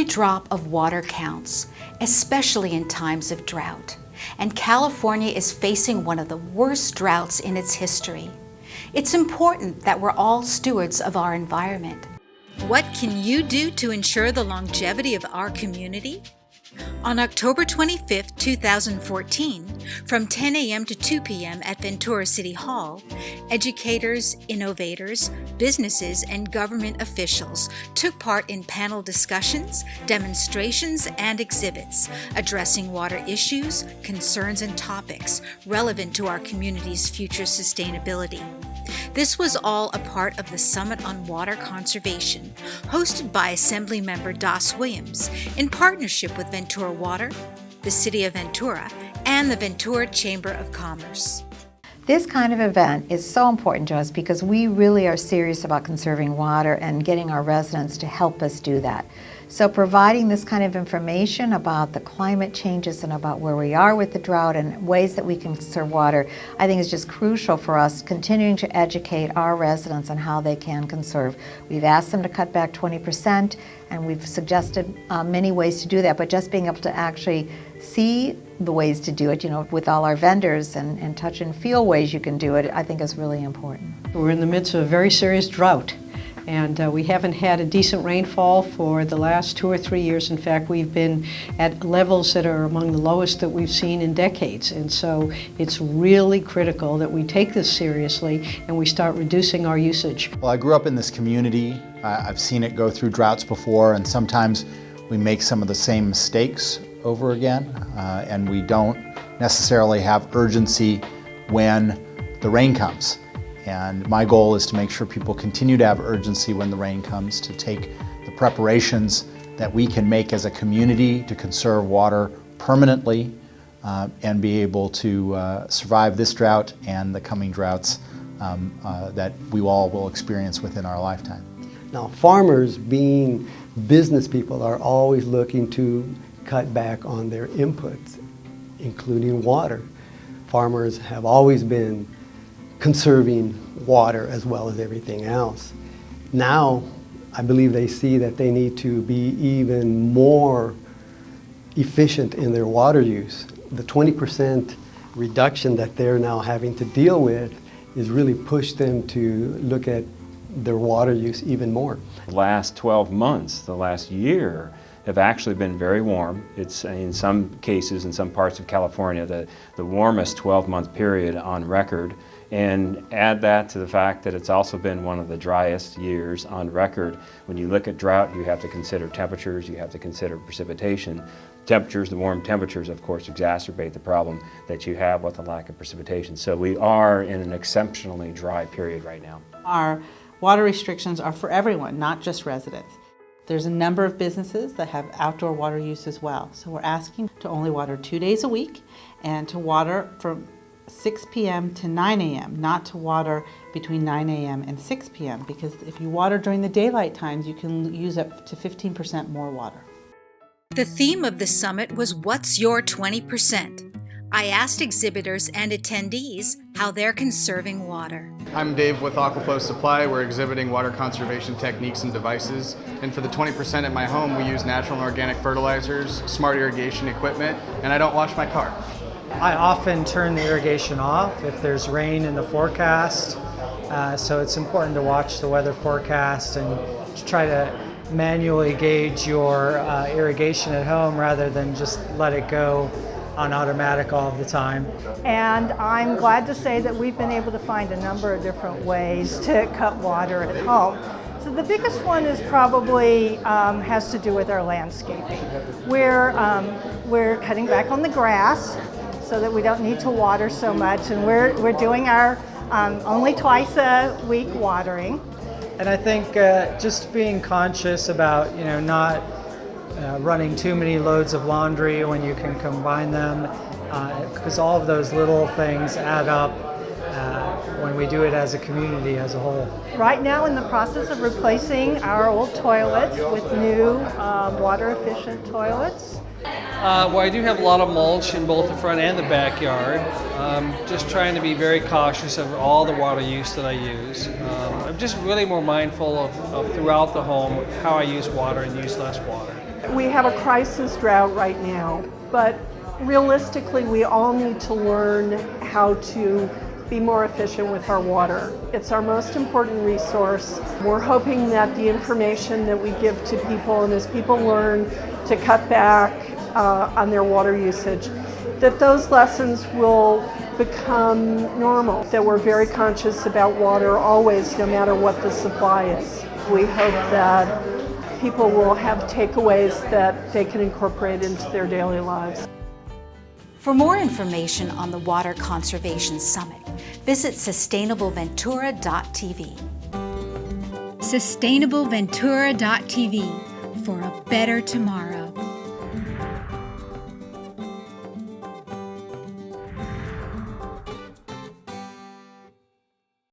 drop of water counts, especially in times of drought. And California is facing one of the worst droughts in its history. It's important that we're all stewards of our environment. What can you do to ensure the longevity of our community? On October 25, 2014, from 10 a.m. to 2 p.m. at Ventura City Hall, educators, innovators, businesses, and government officials took part in panel discussions, demonstrations, and exhibits addressing water issues, concerns, and topics relevant to our community's future sustainability. This was all a part of the Summit on Water Conservation, hosted by Assemblymember Das Wiliams in partnership with Ventura Water, the City of Ventura, and the Ventura Chamber of Commerce. This kind of event is so important to us because we really are serious about conserving water and getting our residents to help us do that. So providing this kind of information about the climate changes and about where we are with the drought and ways that we can conserve water, I think is just crucial for us, continuing to educate our residents on how they can conserve. We've asked them to cut back 20%, and we've suggested many ways to do that, but just being able to actually see the ways to do it, with all our vendors and touch and feel ways you can do it, I think is really important. We're in the midst of a very serious drought. And we haven't had a decent rainfall for the last 2 or 3 years. In fact, we've been at levels that are among the lowest that we've seen in decades. And so it's really critical that we take this seriously and we start reducing our usage. Well, I grew up in this community. I've seen it go through droughts before, and sometimes we make some of the same mistakes over again, and we don't necessarily have urgency when the rain comes. And my goal is to make sure people continue to have urgency when the rain comes, to take the preparations that we can make as a community to conserve water permanently and be able to survive this drought and the coming droughts that we all will experience within our lifetime. Now, farmers, being business people, are always looking to cut back on their inputs, including water. Farmers have always been conserving water as well as everything else. Now, I believe they see that they need to be even more efficient in their water use. The 20% reduction that they're now having to deal with is really pushed them to look at their water use even more. The last 12 months, the last year, have actually been very warm. It's in some cases, in some parts of California, the warmest 12-month period on record. And add that to the fact that it's also been one of the driest years on record. When you look at drought, you have to consider temperatures, you have to consider precipitation. Temperatures, the warm temperatures, of course, exacerbate the problem that you have with the lack of precipitation. So we are in an exceptionally dry period right now. Our water restrictions are for everyone, not just residents. There's a number of businesses that have outdoor water use as well. So we're asking to only water 2 days a week and to water from 6 p.m. to 9 a.m., not to water between 9 a.m. and 6 p.m. because if you water during the daylight times, you can use up to 15% more water. The theme of the summit was What's Your 20%? I asked exhibitors and attendees how they're conserving water. I'm Dave with Aquaflow Supply. We're exhibiting water conservation techniques and devices. And for the 20% at my home, we use natural and organic fertilizers, smart irrigation equipment, and I don't wash my car. I often turn the irrigation off if there's rain in the forecast, so it's important to watch the weather forecast and to try to manually gauge your irrigation at home rather than just let it go on automatic all the time. And I'm glad to say that we've been able to find a number of different ways to cut water at home. So the biggest one is probably has to do with our landscaping. We're cutting back on the grass so that we don't need to water so much, and we're doing our only twice a week watering. And I think just being conscious about not running too many loads of laundry when you can combine them, because all of those little things add up when we do it as a community as a whole. Right now in the process of replacing our old toilets with new water efficient toilets. Well, I do have a lot of mulch in both the front and the backyard. Just trying to be very cautious of all the water use that I use. I'm just really more mindful of throughout the home how I use water and use less water. We have a crisis drought right now, but realistically, we all need to learn how to be more efficient with our water. It's our most important resource. We're hoping that the information that we give to people, and as people learn to cut back on their water usage, that those lessons will become normal, that we're very conscious about water always, no matter what the supply is. We hope that people will have takeaways that they can incorporate into their daily lives. For more information on the Water Conservation Summit, visit sustainableventura.tv. Sustainableventura.tv for a better tomorrow.